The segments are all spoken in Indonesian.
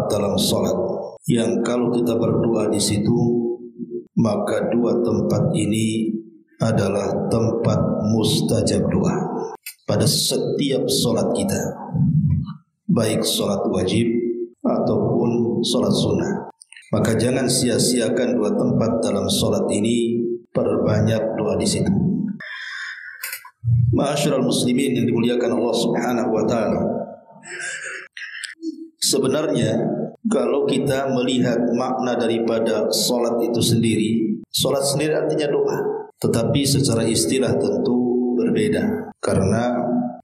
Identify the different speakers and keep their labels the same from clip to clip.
Speaker 1: tempat dalam salat yang kalau kita berdoa di situ, maka dua tempat ini adalah tempat mustajab doa pada setiap salat kita, baik salat wajib ataupun salat sunnah. Maka jangan sia-siakan dua tempat dalam salat ini, perbanyak doa di situ. Ma'asyiral muslimin yang dimuliakan Allah Subhanahu wa taala. Sebenarnya kalau kita melihat makna daripada salat itu sendiri, salat sendiri artinya doa, tetapi secara istilah tentu berbeda. Karena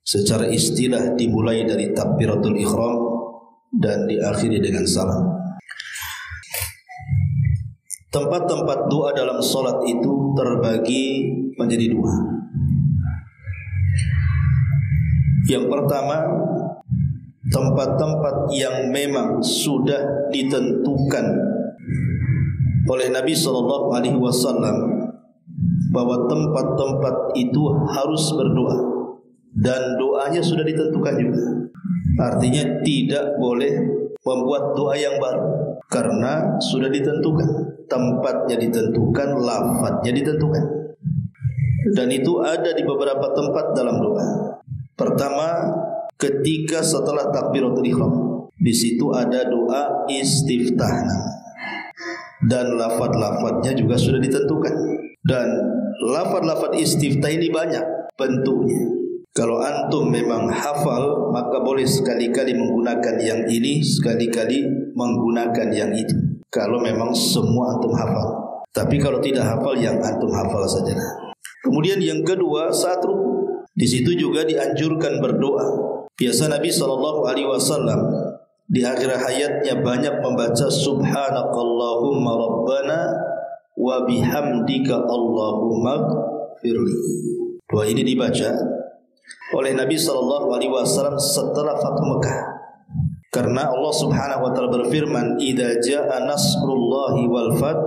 Speaker 1: secara istilah dimulai dari takbiratul ihram dan diakhiri dengan salam. Tempat-tempat doa dalam salat itu terbagi menjadi dua. Yang pertama, tempat-tempat yang memang sudah ditentukan oleh Nabi SAW bahwa tempat-tempat itu harus berdoa dan doanya sudah ditentukan juga. Artinya tidak boleh membuat doa yang baru karena sudah ditentukan. Tempatnya ditentukan, lafadznya ditentukan. Dan itu ada di beberapa tempat dalam doa. Pertama, ketika setelah takbiratul ihram, di situ ada doa istiftah dan lafadz-lafadznya juga sudah ditentukan. Dan lafadz-lafadz istiftah ini banyak bentuknya. Kalau antum memang hafal, maka boleh sekali-kali menggunakan yang ini, sekali-kali menggunakan yang itu. Kalau memang semua antum hafal. Tapi kalau tidak hafal, yang antum hafal saja. Kemudian yang kedua, saat ruku, di situ juga dianjurkan berdoa. Biasa Nabi SAW di akhir hayatnya banyak membaca Subhanakallahumma Rabbana wa bihamdika Allahumma firli. Doa ini dibaca oleh Nabi SAW setelah Fathu Mekah. Karena Allah Subhanahu wa taala berfirman, "Idza jaa nasrullahi wal fath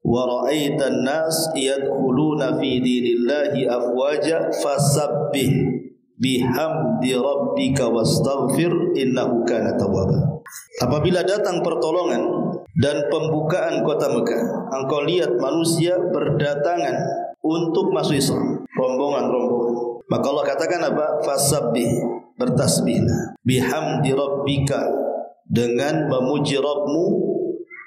Speaker 1: wa ra'aitan nas yadkhuluna fi dinillahi afwaja fasabbih bihamdi rabbika wastaghfir innahu kana tawwaba." Apabila datang pertolongan dan pembukaan kota Mekah, engkau lihat manusia berdatangan untuk masuk Islam, rombongan-rombongan. Maka Allah katakan apa? Fasabbih, bertasbihlah, bihamdi rabbika, dengan memuji Rabbmu,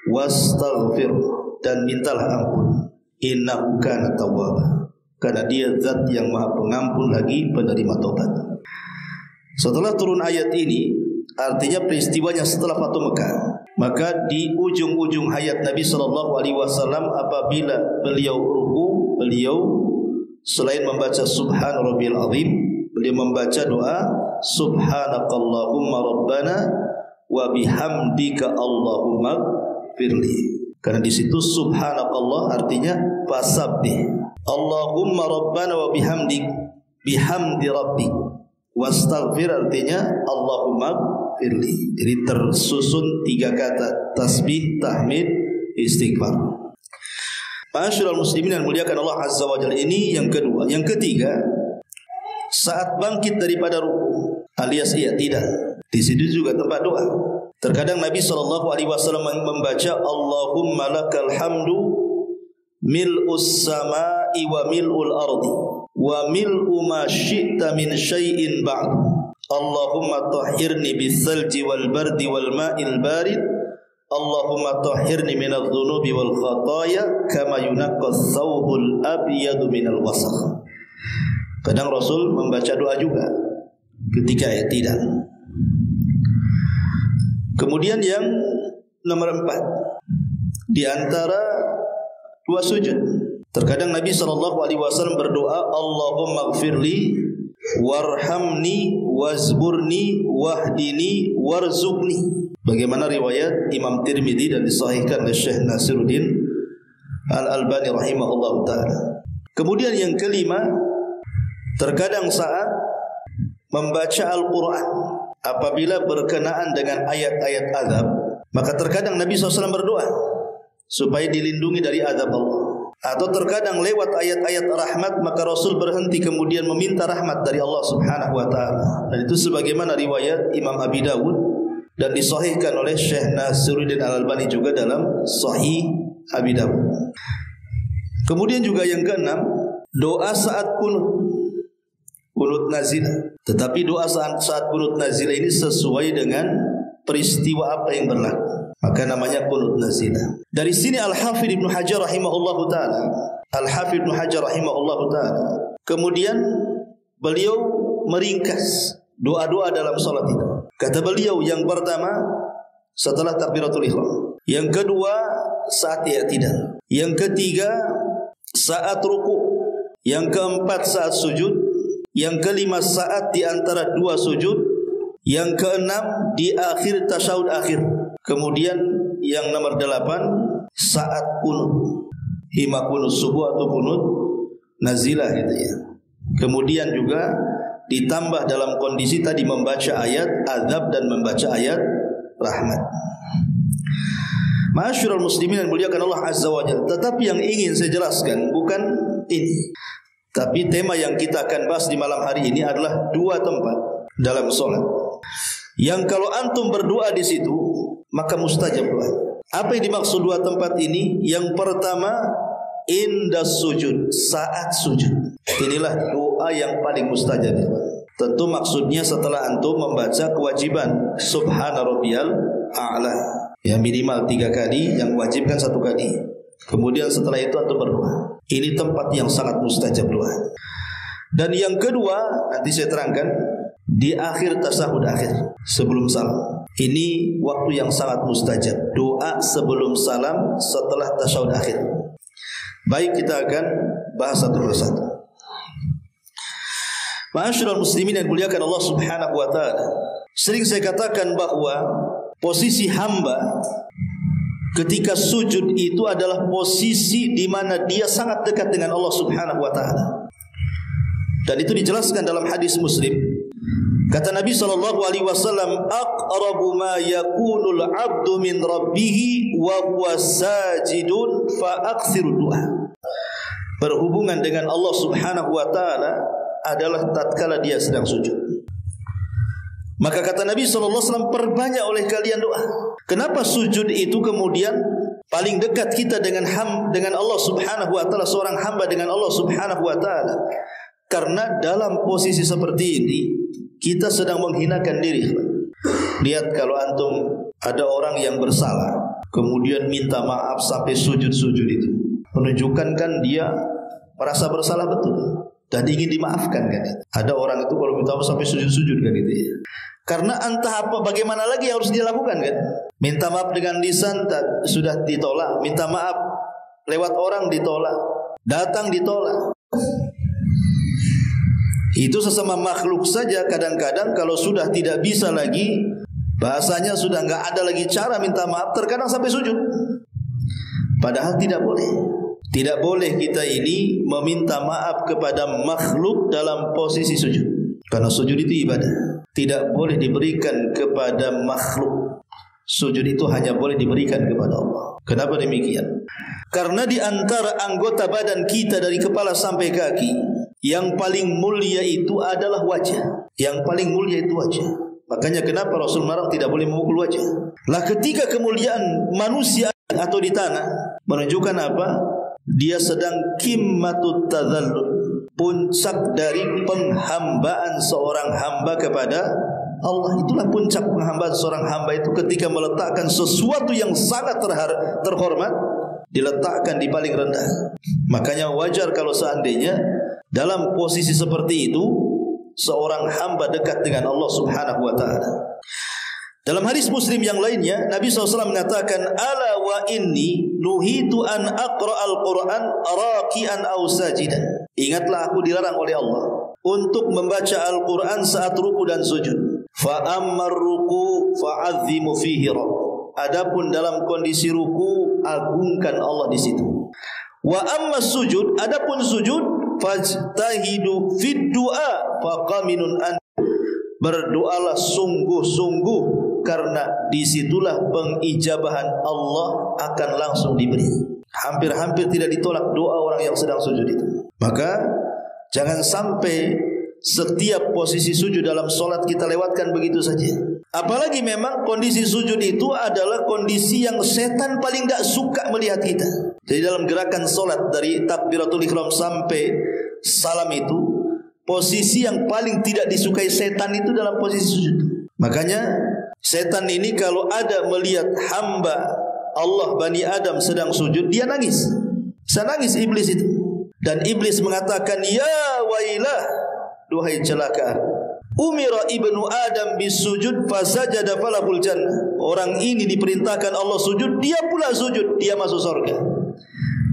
Speaker 1: wastaghfir, dan mintalah ampun, innahu kana tawwaba, karena dia zat yang maha pengampun lagi penerima taubat. Setelah turun ayat ini, artinya peristiwanya setelah Fathu Mekah, maka di ujung-ujung hayat Nabi SAW apabila beliau ruku, beliau selain membaca Subhan Rabbiyal Azim, beliau membaca doa Subhanakallahumma Rabbana wa bihamdika Allahumma firli. Karena di situ Subhanakallah artinya fasabbih, Allahumma Rabbana wa bihamdik, bihamdi rabbik, wastaghfir artinya Allahumma firli. Jadi tersusun tiga kata, tasbih, tahmid, istighfar. Ma'asyiral muslimin yang muliakan Allah Azza wa Jalla, ini yang kedua. Yang ketiga, saat bangkit daripada ruku alias i'tidal, di situ juga tempat doa. Terkadang Nabi SAW membaca Allahumma lakal hamdu mil'us sama'i wa mil'ul ardi wa mil'u ma syi'ta min syai'in ba'du. Allahumma tahhirni bis-salji wal bardi wal ma'il barid. Allahumma tahhirni minadh dhunubi wal khataya kama yunaqqas thawbul abyadu minal wasakh. Kadang Rasul membaca doa juga ketika i'tidal. Kemudian yang nomor 4, di antara dua sujud, terkadang Nabi SAW berdoa Allahumma gfirli warhamni wazburni wahdini warzuqni, bagaimana riwayat Imam Tirmidzi dan disahihkan oleh Syekh Nasiruddin Al-Albani rahimahullah ta'ala. Kemudian yang kelima, terkadang saat membaca Al-Quran, apabila berkenaan dengan ayat-ayat azab, maka terkadang Nabi SAW berdoa supaya dilindungi dari azab Allah. Atau terkadang lewat ayat-ayat rahmat, maka Rasul berhenti kemudian meminta rahmat dari Allah Subhanahu wa ta'ala. Dan itu sebagaimana riwayat Imam Abi Dawud dan disahihkan oleh Syekh Nasiruddin Al-Albani juga dalam Sahih Abi Dawud. Kemudian juga yang keenam, doa saat kunut nazilah. Tetapi doa saat kunut nazilah ini sesuai dengan peristiwa apa yang berlaku, maka namanya kunut nazilah. Dari sini Al-Hafidz Ibnu Hajar rahimahullahu taala, kemudian beliau meringkas doa-doa dalam salat itu. Kata beliau, yang pertama setelah takbiratul ihram, yang kedua saat i'tidal, yang ketiga saat ruku', yang keempat saat sujud, yang kelima saat di antara dua sujud, yang keenam di akhir tasyahud akhir, kemudian yang nomor 8 saat kunut, hima kunut subuh atau kunut nazilah gitu ya. Kemudian juga ditambah dalam kondisi tadi membaca ayat azab dan membaca ayat rahmat. Ma'asyiral muslimin yang muliakan Allah Azza wa Jalla. Tetapi yang ingin saya jelaskan bukan ini, tapi tema yang kita akan bahas di malam hari ini adalah dua tempat dalam solat yang kalau antum berdoa di situ maka mustajab doa. Apa yang dimaksud dua tempat ini? Yang pertama, inda sujud, saat sujud. Inilah doa yang paling mustajab. Tentu maksudnya setelah antum membaca kewajiban Subhana Rabbiyal A'la, yang minimal 3 kali, yang wajib kan 1 kali. Kemudian setelah itu antum berdoa. Ini tempat yang sangat mustajab doa. Dan yang kedua nanti saya terangkan di akhir tasyahud akhir sebelum salam. Ini waktu yang sangat mustajab, doa sebelum salam setelah tasyahud akhir. Baik, kita akan bahas satu persatu. Ma'asyiral muslimin yang muliakan Allah Subhanahu wa taala. Sering saya katakan bahwa posisi hamba ketika sujud itu adalah posisi di mana dia sangat dekat dengan Allah Subhanahu wa taala. Dan itu dijelaskan dalam hadis Muslim. Kata Nabi sallallahu alaihi wasallam, aqrabu ma yakunul 'abdu min rabbih wa huwa sajidun fa aktsiru du'a. Berhubungan dengan Allah Subhanahu wa taala adalah tatkala dia sedang sujud. Maka kata Nabi SAW, perbanyak oleh kalian doa. Kenapa sujud itu kemudian paling dekat kita dengan Allah Subhanahu wa taala, seorang hamba dengan Allah Subhanahu wa taala? Karena dalam posisi seperti ini kita sedang menghinakan diri. Lihat kalau antum ada orang yang bersalah kemudian minta maaf sampai sujud-sujud itu, menunjukkan kan dia merasa bersalah betul dan ingin dimaafkan kan. Ada orang itu kalau minta maaf sampai sujud-sujud kan itu ya. Karena entah apa bagaimana lagi yang harus dia lakukan kan. Minta maaf dengan lisan sudah ditolak, minta maaf lewat orang ditolak, datang ditolak. Itu sesama makhluk saja kadang-kadang kalau sudah tidak bisa lagi, bahasanya sudah enggak ada lagi cara minta maaf, terkadang sampai sujud. Padahal tidak boleh. Tidak boleh kita ini meminta maaf kepada makhluk dalam posisi sujud. Karena sujud itu ibadah. Tidak boleh diberikan kepada makhluk. Sujud itu hanya boleh diberikan kepada Allah. Kenapa demikian? Karena di antara anggota badan kita dari kepala sampai kaki, yang paling mulia itu adalah wajah. Yang paling mulia itu wajah. Makanya kenapa Rasul melarang tidak boleh memukul wajah. Lah ketika kemuliaan manusia atau di tanah menunjukkan apa? Dia sedang qimmatut tadzallul, puncak dari penghambaan seorang hamba kepada Allah. Itulah puncak penghambaan seorang hamba itu ketika meletakkan sesuatu yang sangat terhormat, diletakkan di paling rendah. Makanya wajar kalau seandainya dalam posisi seperti itu seorang hamba dekat dengan Allah Subhanahu wa taala. Dalam hadis Muslim yang lainnya, Nabi SAW mengatakan, ala wa inni nuhitu an aqra'al Qur'an raki'an aw sajidan. Ingatlah aku dilarang oleh Allah untuk membaca Al-Quran saat ruku dan sujud. Fa ammar ruku fa'azzimu fihi rabb. Adapun dalam kondisi ruku, agungkan Allah di situ. Wa amma sujud, adapun sujud, fajtahidu fid du'a faqaminun an. Berdoalah sungguh-sungguh, karena disitulah pengijabahan Allah akan langsung diberi. Hampir-hampir tidak ditolak doa orang yang sedang sujud itu. Maka jangan sampai setiap posisi sujud dalam solat kita lewatkan begitu saja. Apalagi memang kondisi sujud itu adalah kondisi yang setan paling tidak suka melihat kita. Jadi dalam gerakan solat dari takbiratul ihram sampai salam itu, posisi yang paling tidak disukai setan itu dalam posisi sujud. Makanya setan ini kalau ada melihat hamba Allah Bani Adam sedang sujud, dia nangis. Bisa nangis iblis itu. Dan iblis mengatakan, ya wailah, duhai celaka aku. Umira ibnu Adam bisujud fasajada falahul jannah. Orang ini diperintahkan Allah sujud, dia pula sujud, dia masuk surga.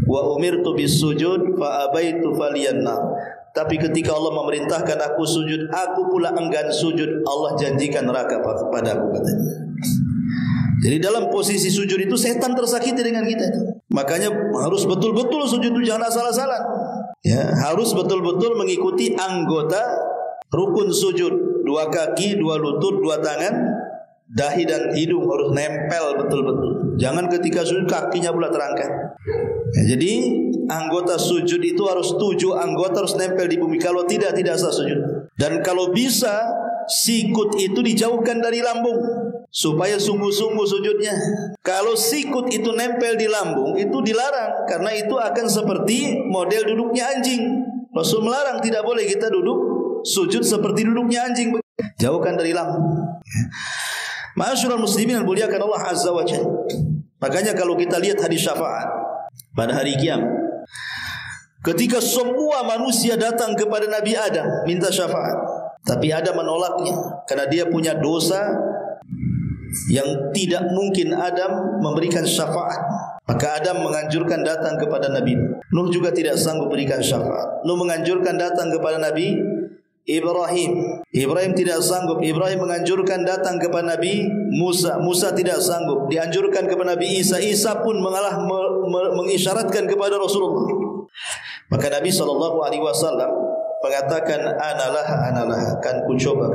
Speaker 1: Wa umirtu bisujud fa abaitu faliyanna. Tapi ketika Allah memerintahkan aku sujud, aku pula enggan sujud, Allah janjikan neraka padaku, katanya. Jadi dalam posisi sujud itu setan tersakiti dengan kita itu. Makanya harus betul-betul sujud itu jangan asal-asalan. Ya, harus betul-betul mengikuti anggota rukun sujud. 2 kaki, 2 lutut, 2 tangan, dahi dan hidung harus nempel betul-betul. Jangan ketika sujud kakinya pula terangkat. Ya, jadi anggota sujud itu harus 7 anggota harus nempel di bumi. Kalau tidak sah sujud. Dan kalau bisa sikut itu dijauhkan dari lambung supaya sungguh-sungguh sujudnya. Kalau sikut itu nempel di lambung itu dilarang, karena itu akan seperti model duduknya anjing. Rasul melarang, tidak boleh kita duduk sujud seperti duduknya anjing. Jauhkan dari lambung. Ma'asyiral muslimin yang muliakan Allah Azza wa Jalla. Makanya kalau kita lihat hadis syafaat pada hari kiamat, ketika semua manusia datang kepada Nabi Adam minta syafaat, tapi Adam menolaknya karena dia punya dosa yang tidak mungkin Adam memberikan syafaat. Maka Adam menganjurkan datang kepada Nabi Nuh, juga tidak sanggup berikan syafaat. Nuh menganjurkan datang kepada Nabi Ibrahim tidak sanggup. Ibrahim menganjurkan datang kepada Nabi Musa tidak sanggup. Dianjurkan kepada Nabi Isa pun mengisyaratkan kepada Rasulullah. Maka Nabi SAW mengatakan, analah, kan ku coba.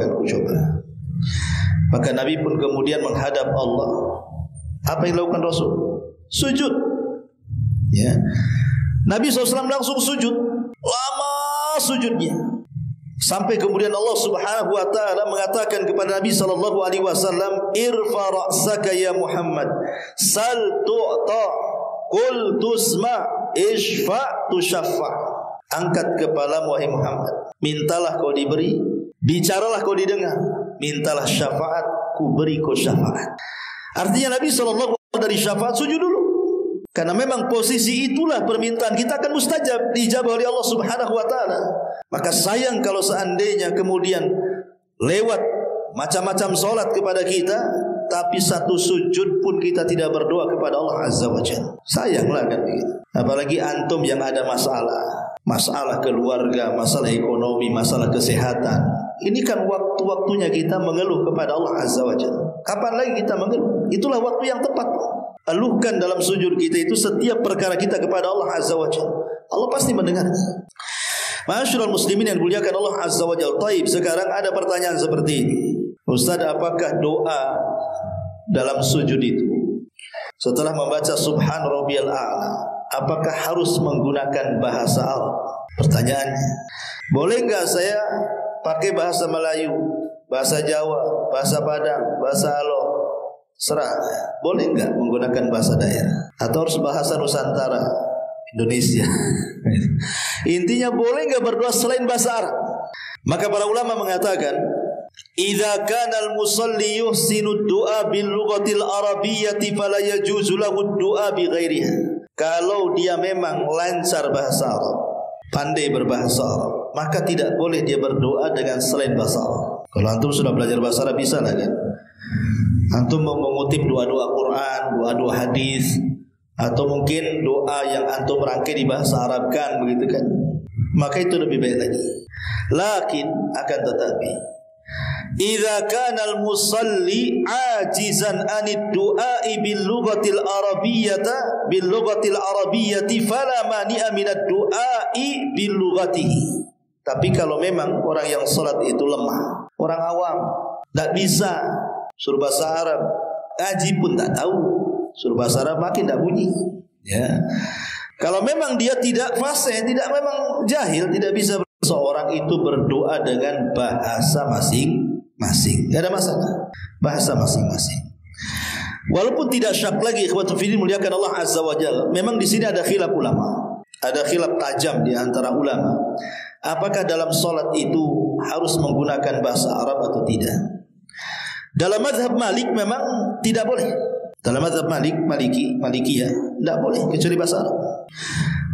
Speaker 1: Maka Nabi pun kemudian menghadap Allah. Apa yang dilakukan Rasul? Sujud. Ya. Nabi SAW langsung sujud. Lama sujudnya. Sampai kemudian Allah Subhanahu wa taala mengatakan kepada Nabi sallallahu alaihi wasallam, "Irfa ra'saka ya Muhammad, sal tu'ta, qul tusma, ishfa tushaffa." Angkat kepalamu wahai Muhammad, mintalah kau diberi, bicaralah kau didengar, mintalah syafaat, ku beri kau syafaat. Artinya Nabi sallallahu alaihi wasallam dari syafaat sujud dulu. Karena memang posisi itulah permintaan kita akan mustajab, dijawab oleh Allah Subhanahu wa taala. Maka sayang kalau seandainya kemudian lewat macam-macam solat kepada kita, tapi satu sujud pun kita tidak berdoa kepada Allah Azza wa Jalla. Sayanglah kan begitu. Apalagi antum yang ada masalah keluarga, masalah ekonomi, masalah kesehatan. Ini kan waktu-waktunya kita mengeluh kepada Allah Azza wa Jalla. Kapan lagi kita mengeluh? Itulah waktu yang tepat. Eluhkan dalam sujud kita itu setiap perkara kita kepada Allah Azza wa Jalla. Allah pasti mendengarnya. Ma'asyiral muslimin yang dimuliakan Allah Azza wa Jalla. Taib, sekarang ada pertanyaan seperti ini. Ustaz, apakah doa dalam sujud itu setelah membaca Subhan Rabbiyal A'la, apakah harus menggunakan bahasa Arab? Pertanyaannya, boleh enggak saya pakai bahasa Melayu, bahasa Jawa, bahasa Padang, bahasa Alo? Serah. Boleh enggak menggunakan bahasa daerah? Atau harus bahasa Nusantara, Indonesia? Intinya boleh enggak berdoa selain bahasa Arab? Maka para ulama mengatakan, idza kana al-musalli yuhsinu ad-du'a bil lughatil arabiyyati fala yajuzu lahu ad-du'a bi ghairiha. Kalau dia memang lancar bahasa Arab, pandai berbahasa Arab, maka tidak boleh dia berdoa dengan selain bahasa Arab. Kalau antum sudah belajar bahasa Arab bisa lah kan? Antum mengutip doa-doa Quran, doa-doa hadis, atau mungkin doa yang antum rangkai di bahasa Arab kan, begitu kan? Maka itu lebih baik lagi. Lakin akan tetapi, idza kana al-musalli ajizan anid du'a'i bil lughatil arabiyyati fala mani'a min ad-du'a'i bil lughatihi. Tapi kalau memang orang yang salat itu lemah, orang awam, tidak bisa suruh bahasa Arab, ngaji pun tak tahu, suruh bahasa Arab makin tak bunyi. Ya. Kalau memang dia tidak fasih, tidak memang jahil, tidak bisa, seorang itu berdoa dengan bahasa masing-masing. Tidak ada masalah. Bahasa masing-masing. Walaupun tidak syak lagi ikhwatul fillah muliakan Allah Azza wa Jalla, memang di sini ada khilaf ulama. Ada khilaf tajam di antara ulama. Apakah dalam salat itu harus menggunakan bahasa Arab atau tidak? Dalam mazhab Malik memang tidak boleh. Dalam mazhab Malikiyah tidak boleh kecuali bahasa Arab.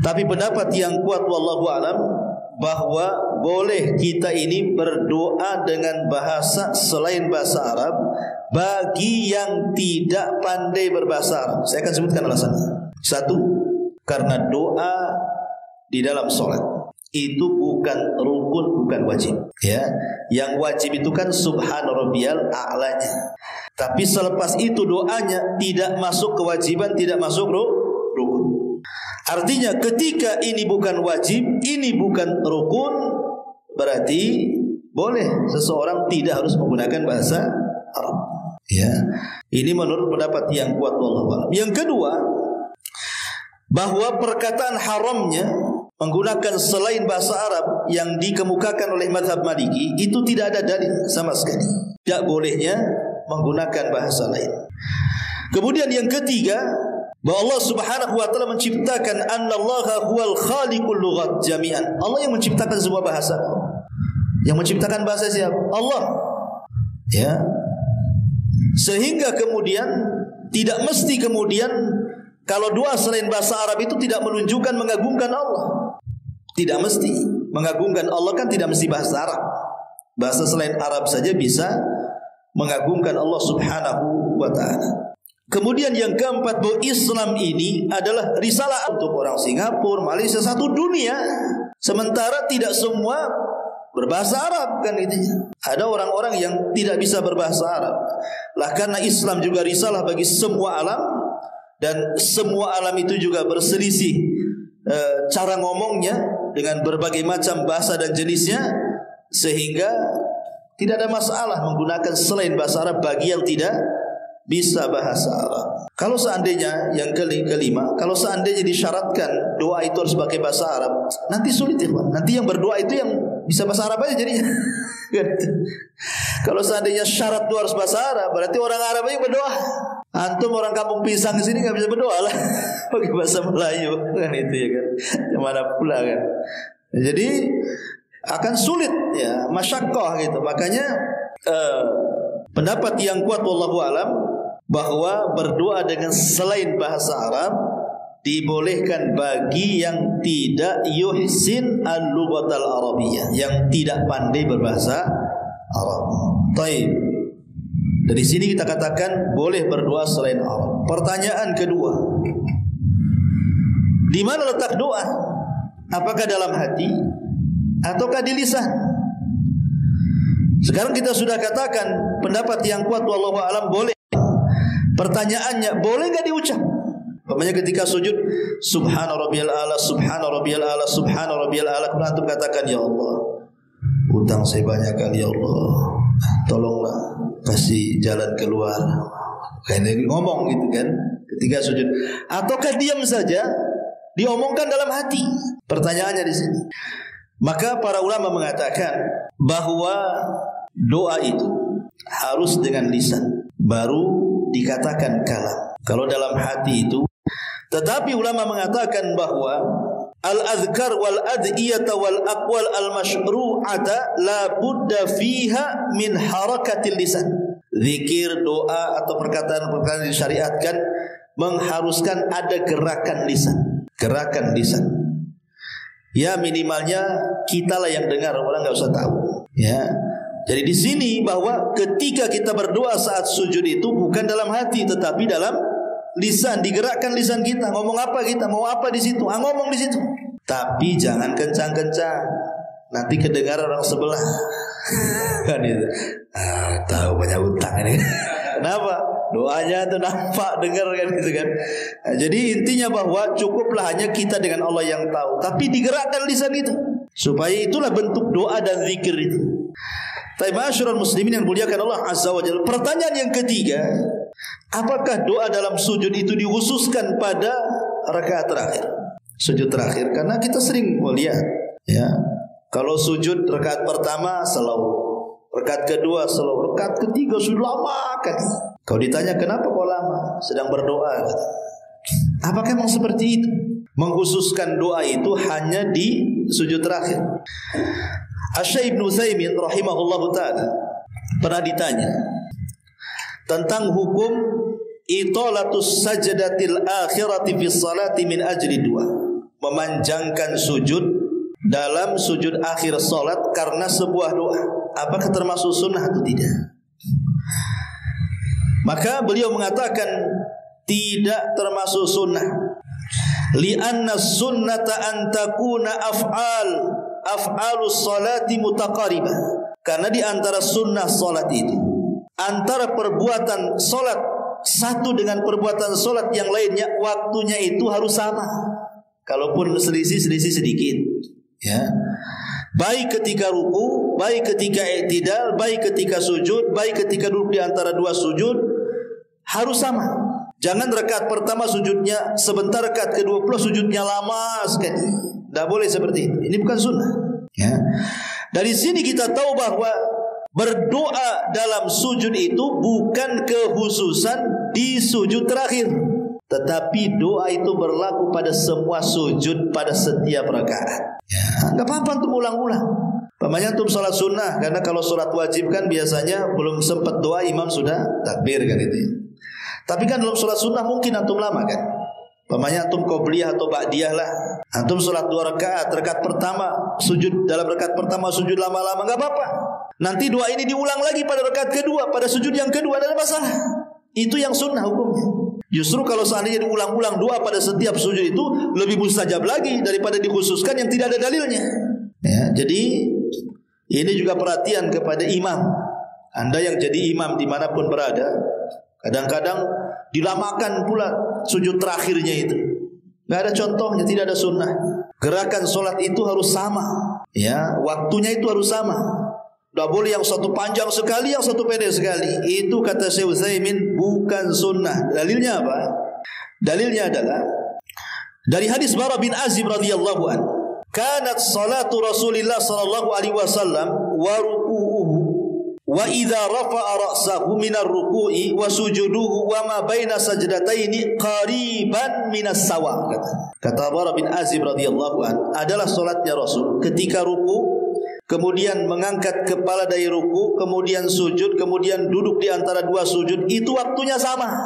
Speaker 1: Tapi pendapat yang kuat wallahu alam bahwa boleh kita ini berdoa dengan bahasa selain bahasa Arab bagi yang tidak pandai berbahasa Arab. Saya akan sebutkan alasannya. Satu, karena doa di dalam sholat itu bukan rukun, bukan wajib. Ya, yang wajib itu kan subhana rabbiyal a'lanya. Tapi selepas itu doanya tidak masuk kewajiban, tidak masuk rukun. Artinya ketika ini bukan wajib, ini bukan rukun, berarti boleh seseorang tidak harus menggunakan bahasa Arab. Ya, ini menurut pendapat yang kuat wallahu a'lam. Yang kedua, bahwa perkataan haramnya menggunakan selain bahasa Arab yang dikemukakan oleh mazhab Maliki itu tidak ada dalil sama sekali. Tidak bolehnya menggunakan bahasa lain. Kemudian yang ketiga, bahwa Allah Subhanahu wa taala menciptakan annallaha huwal khaliqul lughat jami'an. Allah yang menciptakan semua bahasa. Yang menciptakan bahasa siapa? Allah. Ya. Sehingga kemudian tidak mesti kemudian kalau doa selain bahasa Arab itu tidak menunjukkan mengagungkan Allah. Tidak mesti. Mengagungkan Allah kan tidak mesti bahasa Arab. Bahasa selain Arab saja bisa mengagungkan Allah Subhanahu wa taala. Kemudian yang keempat, bahwa Islam ini adalah risalah untuk orang Singapura, Malaysia, satu dunia. Sementara tidak semua berbahasa Arab kan itu. Ada orang-orang yang tidak bisa berbahasa Arab. Lah karena Islam juga risalah bagi semua alam, dan semua alam itu juga berselisih cara ngomongnya dengan berbagai macam bahasa dan jenisnya, sehingga tidak ada masalah menggunakan selain bahasa Arab bagi yang tidak bisa bahasa Arab. Kalau seandainya yang kelima, kalau seandainya disyaratkan doa itu harus pakai bahasa Arab, nanti sulit ya, nanti yang berdoa itu yang bisa bahasa Arab aja jadinya. Kalau seandainya syarat doa harus bahasa Arab, berarti orang Arab aja berdoa. Antum orang kampung pisang di sini nggak bisa berdoa lah pakai bahasa Melayu kan itu ya kan. Mana pula kan. Jadi akan sulit ya, masyaqqah gitu. Makanya pendapat yang kuat wallahu alam bahwa berdoa dengan selain bahasa Arab dibolehkan bagi yang tidak yuhsin al-lughatal arabiyyah, yang tidak pandai berbahasa Arab. Baik. Dari sini kita katakan boleh berdoa selain Arab. Pertanyaan kedua, di mana letak doa? Apakah dalam hati ataukah di lisan? Sekarang kita sudah katakan pendapat yang kuat wallahu alam boleh. Pertanyaannya, boleh enggak diucap? Umpamanya ketika sujud, subhana rabbiyal a'la, subhana rabbiyal a'la, subhana rabbiyal a'la, kemudian antum katakan, ya Allah, utang saya banyak kali ya Allah, tolonglah kasih jalan keluar. Kayak ngomong gitu kan ketika sujud. Ataukah diam saja, diomongkan dalam hati? Pertanyaannya di sini. Maka para ulama mengatakan bahwa doa itu harus dengan lisan, baru dikatakan kalam. Kalau dalam hati itu. Tetapi ulama mengatakan bahwa al-adhkar wal ad'iyata wal aqwal al-masyru'ata la budda fiha min harakatil lisan. Zikir, doa atau perkataan-perkataan yang disyariatkan mengharuskan ada gerakan lisan. Gerakan lisan. Ya minimalnya kitalah yang dengar, orang enggak usah tahu. Ya. Jadi di sini bahwa ketika kita berdoa saat sujud itu bukan dalam hati tetapi dalam lisan, digerakkan lisan kita. Ngomong apa kita, mau apa di situ, ngomong di situ. Tapi jangan kencang-kencang, nanti kedengaran orang sebelah. Kan itu. Tahu banyak utang ini. Kenapa? Doanya tuh nampak dengar kan gitu kan. Jadi intinya bahwa cukuplah hanya kita dengan Allah yang tahu, tapi digerakkan lisan itu. Supaya itulah bentuk doa dan zikir itu. Tapi ma'asyiral muslimin yang muliakan Allah Azza wa Jalla. Pertanyaan yang ketiga, apakah doa dalam sujud itu dikhususkan pada rakaat terakhir? Sujud terakhir, karena kita sering melihat ya, kalau sujud rakaat pertama salawat, Rakaat kedua slow, rakaat ketiga sudah lama kan. Kau ditanya kenapa kau lama? Sedang berdoa. Apakah memang seperti itu? Mengkhususkan doa itu hanya di sujud terakhir. Asy-Syaikh Ibnu Utsaimin rahimahullahu taala pernah ditanya tentang hukum italatus sajdatil akhirati fi sholati min ajli doa, memanjangkan sujud dalam sujud akhir salat karena sebuah doa, apakah termasuk sunnah atau tidak? Maka beliau mengatakan tidak termasuk sunnah. Li'anna sunnata an takuna af'alus salati mutaqaribah. Karena di antara sunnah salat itu, antara perbuatan salat satu dengan perbuatan salat yang lainnya, waktunya itu harus sama. Kalaupun selisih sedikit, ya. Baik ketika ruku, baik ketika i'tidal, baik ketika sujud, baik ketika duduk di antara dua sujud, harus sama. Jangan rakaat pertama sujudnya sebentar, rakaat kedua pula sujudnya lama sekali. Tidak boleh seperti itu. Ini bukan sunnah. Ya. Dari sini kita tahu bahwa berdoa dalam sujud itu bukan kekhususan di sujud terakhir, tetapi doa itu berlaku pada semua sujud pada setiap rakaat. Ya, nggak apa-apa untuk ulang-ulang. Pamannya antum sholat sunnah, karena kalau sholat wajib kan biasanya belum sempat doa imam sudah takbir kan itu. Tapi kan dalam sholat sunnah mungkin antum lama kan. Pamannya antum qobliyah atau ba'diyah lah. Antum sholat 2 rakaat, rakaat pertama sujud, dalam rakaat pertama sujud lama-lama, nggak apa-apa. Nanti doa ini diulang lagi pada rakaat kedua, pada sujud yang kedua, ada masalah. Itu yang sunnah hukumnya. Justru kalau seandainya diulang-ulang doa pada setiap sujud itu lebih mustajab lagi daripada dikhususkan yang tidak ada dalilnya. Ya, jadi ini juga perhatian kepada imam. Anda yang jadi imam dimanapun berada, kadang-kadang dilamakan pula sujud terakhirnya itu. Nggak ada contohnya, tidak ada sunnah. Gerakan solat itu harus sama, ya, waktunya itu harus sama. Tidak boleh yang satu panjang sekali, yang satu pendek sekali. Itu kata Syekh Utsaimin bukan sunnah. Dalilnya apa? Dalilnya adalah dari hadis Bara bin Azib radhiyallahu an. Kanat salatu Rasulillah sallallahu alaihi wasallam wa ruku'uhu wa idza rafa'a ra'sahu minar ruku'i wa sujuduhu wa ma baina sajdataini qariban minas sawa. Kata Bara bin Azib radhiyallahu an, adalah salatnya Rasul ketika ruku, kemudian mengangkat kepala dari ruku, kemudian sujud, kemudian duduk di antara dua sujud, itu waktunya sama.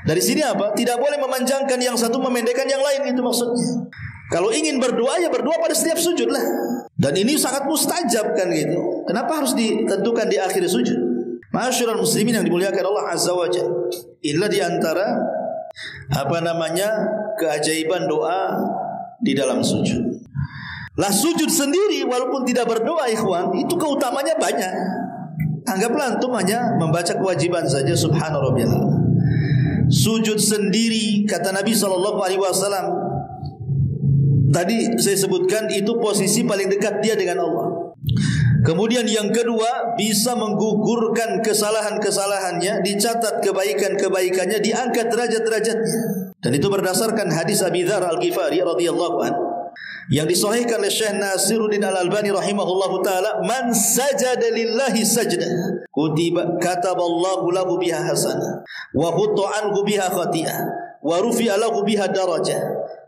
Speaker 1: Dari sini apa? Tidak boleh memanjangkan yang satu, memendekkan yang lain, itu maksudnya. Kalau ingin berdoa, ya berdoa pada setiap sujud lah. Dan ini sangat mustajab kan gitu. Kenapa harus ditentukan di akhir sujud? Ma'asyiral muslimin yang dimuliakan Allah Azza wa Jalla. Inilah di antara keajaiban doa di dalam sujud. Lah sujud sendiri walaupun tidak berdoa ikhwan, itu keutamanya banyak. Anggaplah antum hanya membaca kewajiban saja, subhana rabbiyal a'la. Sujud sendiri kata Nabi SAW, tadi saya sebutkan itu posisi paling dekat dia dengan Allah. Kemudian yang kedua, bisa menggugurkan kesalahan-kesalahannya, dicatat kebaikan-kebaikannya, diangkat derajat-derajatnya. Dan itu berdasarkan hadis Abi Dzar Al-Ghifari radhiyallahu anhu yang disahihkan oleh Syekh Nasiruddin Al-Albani rahimahullahu taala, man sajada lillahi sajdah kataballahu lahu biha hasanah wa hutta anhu biha khati'ah wa rufi'a lahu biha darajah.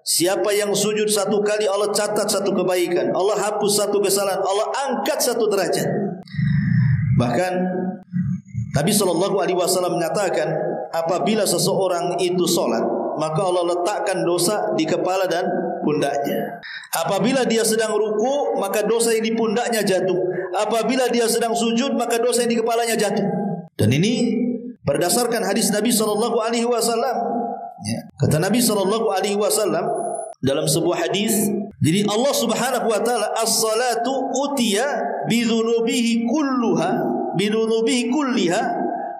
Speaker 1: Siapa yang sujud satu kali, Allah catat satu kebaikan, Allah hapus satu kesalahan, Allah angkat satu derajat. Bahkan Nabi SAW mengatakan, apabila seseorang itu sholat, maka Allah letakkan dosa di kepala dan pundaknya. Apabila dia sedang ruku, maka dosa yang di pundaknya jatuh. Apabila dia sedang sujud, maka dosa yang di kepalanya jatuh. Dan ini berdasarkan hadis Nabi SAW. Ya. Kata Nabi SAW dalam sebuah hadis, jadi Allah Subhanahu wa taala, as-salatu utiya bidzunubihi kulliha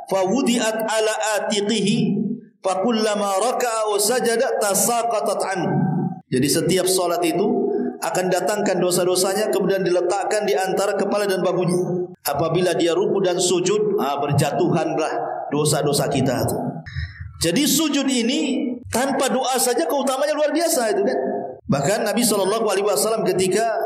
Speaker 1: fa wudi'at ala atiqihi fa kullama raka'a wa sajada tasaqatat anhu. Jadi setiap salat itu akan datangkan dosa-dosanya, kemudian diletakkan di antara kepala dan bahunya. Apabila dia ruku dan sujud, berjatuhanlah dosa-dosa kita. Jadi sujud ini tanpa doa saja keutamanya luar biasa itu kan. Bahkan Nabi SAW ketika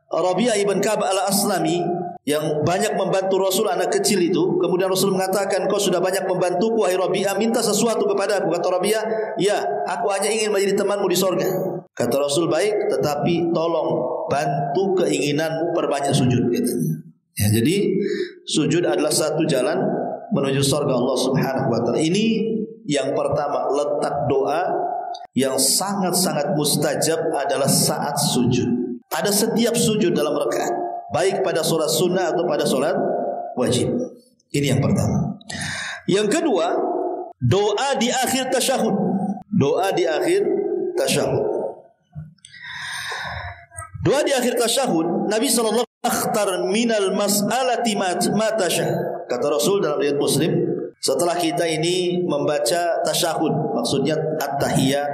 Speaker 1: Rabi'ah ibn Ka'ab al-Aslami yang banyak membantu Rasul, anak kecil itu. Kemudian Rasul mengatakan, kau sudah banyak membantuku wahai Rabi'ah, minta sesuatu kepada aku. Kata Rabi'ah, ya, aku hanya ingin menjadi temanmu di sorga. Kata Rasul, baik, tetapi tolong bantu keinginanmu, perbanyak sujud, katanya. Ya, jadi sujud adalah satu jalan menuju sorga Allah Subhanahu wa ta'ala. Ini yang pertama, letak doa yang sangat-sangat mustajab adalah saat sujud. Ada setiap sujud dalam rakaat, baik pada solat sunnah atau pada solat wajib. Ini yang pertama. Yang kedua, doa di akhir tasyahud. Doa di akhir tasyahud. Doa di akhir tasyahud, Nabi SAW akhtar minal mas'alati ma tasha. Kata Rasul dalam riwayat Muslim, setelah kita ini membaca tasyahud, maksudnya at-tahiyat,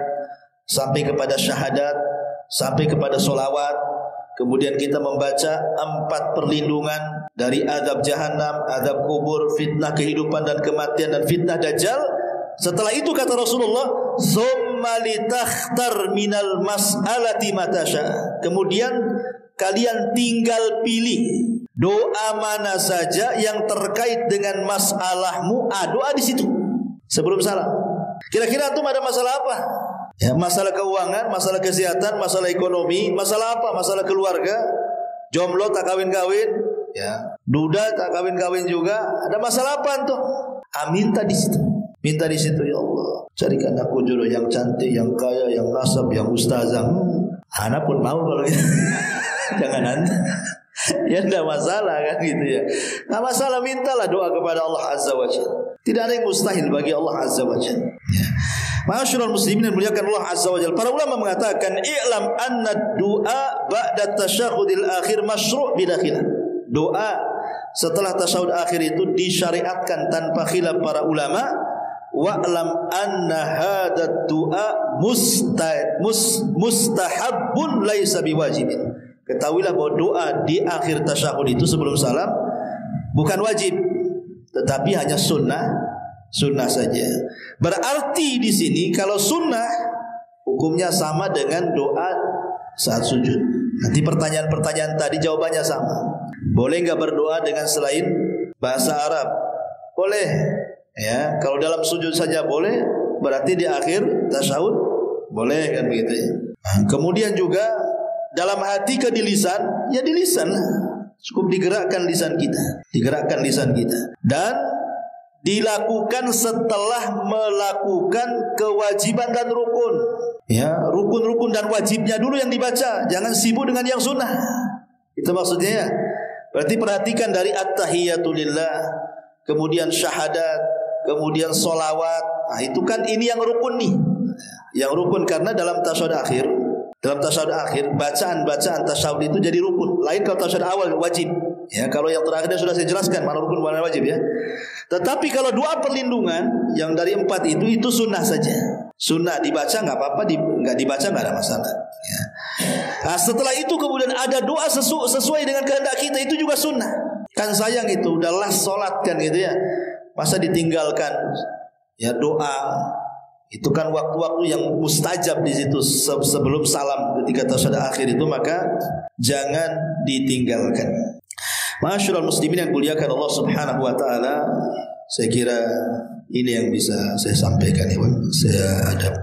Speaker 1: sampai kepada syahadat, sampai kepada solawat, kemudian kita membaca 4 perlindungan dari azab jahanam, azab kubur, fitnah kehidupan dan kematian, dan fitnah dajjal. Setelah itu kata Rasulullah, summa litakhtar minal mas'alati ma tasha. Kemudian kalian tinggal pilih doa mana saja yang terkait dengan masalahmu. Doa di situ sebelum salam. Kira-kira antum ada masalah apa? Ya, masalah keuangan, masalah kesehatan, masalah ekonomi, masalah apa? Masalah keluarga, jomblo tak kawin-kawin, ya, duda tak kawin-kawin juga. Ada masalah apa antum? Minta di situ. Minta di situ, ya Allah, carikan aku jodoh yang cantik, yang kaya, yang nasab, yang ustazah. Anak pun mau kalau gitu. Jangan anda. Ya tidak masalah kan gitu ya. Nah masalah, mintalah doa kepada Allah Azza wa Jalla. Tidak ada yang mustahil bagi Allah Azza wa Jalla. Ya. Ma'asyiral muslimin yang muliakan Allah Azza wa Jalla. Para ulama mengatakan, i'lam anna du'a ba'da tasyahudil akhir masyru' bidakhilah. Doa setelah tasyahud akhir itu disyariatkan tanpa khilaf para ulama. Wa'lam anna hadad du'a mustahabbun laisa biwajibin. Ketahuilah bahwa doa di akhir tasyahud itu sebelum salam bukan wajib, tetapi hanya sunnah saja. Berarti di sini kalau sunnah hukumnya sama dengan doa saat sujud. Nanti pertanyaan-pertanyaan tadi jawabannya sama. Boleh nggak berdoa dengan selain bahasa Arab? Boleh. Ya, kalau dalam sujud saja boleh, berarti di akhir tasyahud boleh kan begitu ya. Nah, kemudian juga dalam hati ke di lisan, ya di lisan, cukup digerakkan lisan kita, dan dilakukan setelah melakukan kewajiban dan rukun. Ya, rukun-rukun dan wajibnya dulu yang dibaca, jangan sibuk dengan yang sunnah. Itu maksudnya ya. Berarti perhatikan dari at-tahiyatulillah, kemudian syahadat, kemudian solawat. Nah itu kan ini yang rukun nih. Yang rukun karena dalam tasyahud akhir, bacaan tasyahud itu jadi rukun. Lain kalau tasyahud awal wajib. Ya, kalau yang terakhir sudah saya jelaskan mana rukun mana wajib ya. Tetapi kalau doa perlindungan yang dari 4 itu sunnah saja. Sunnah dibaca nggak apa-apa, nggak dibaca nggak ada masalah. Ya. Nah, setelah itu kemudian ada doa sesuai dengan kehendak kita, itu juga sunnah. Kan sayang itu udah last sholat kan gitu ya. Masa ditinggalkan ya doa. Itu kan waktu-waktu yang mustajab di situ sebelum salam ketika tasyahud akhir itu, maka jangan ditinggalkan. Ma'asyiral muslimin yang muliakan Allah Subhanahu wa taala, saya kira ini yang bisa saya sampaikan ya. Saya ada